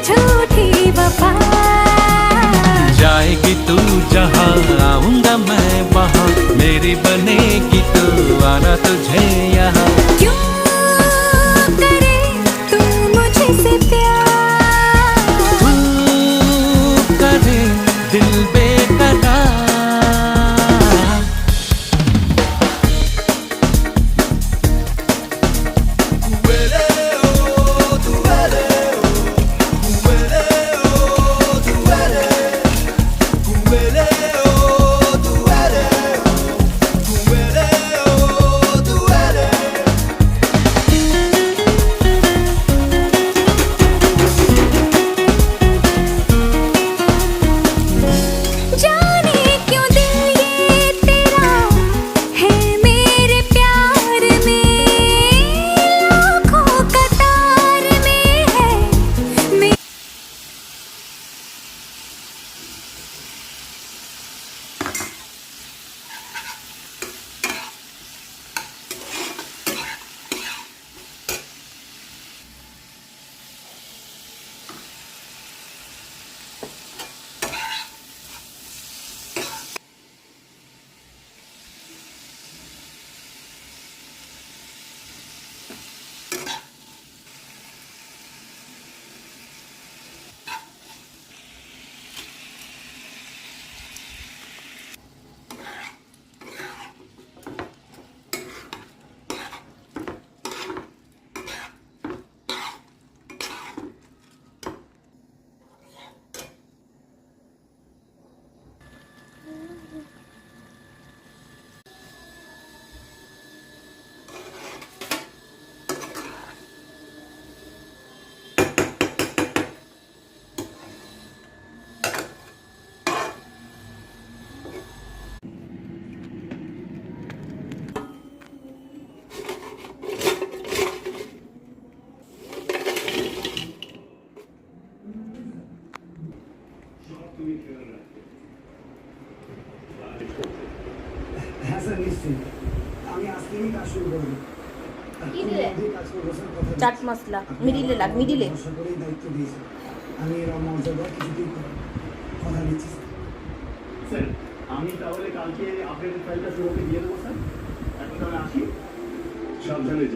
झूठी वफा। जाएगी तू जहाँ आऊंगा मैं वहाँ, मेरी बनेगी तू आना तुझे यहाँ। क्यों करे तू मुझसे प्यार, तू करे दिल बेकरार। जाने क्यों दिल ये तेरा है मेरे प्यार में, लाखों कतार में है मैं। হ্যাঁ স্যার নিশ্চয়ই, আমি আজ থেকেই কাজ শুরু করবো। কি দিলে? কাজ করবো স্যার, কথা দিচ্ছি। চাট মশলা মিডিলে লাগ মিডিলে। ভরসা করেই দায়িত্ব দিয়েছি, আমি এর মর্যাদা কিছুতেই করব না। কথা দিচ্ছি স্যার। স্যার আমি তাহলে কালকে আপনাদের ফাইলটা শুরুতে দিয়ে দেবো স্যার। এখন তাহলে আসি, সাবধানে।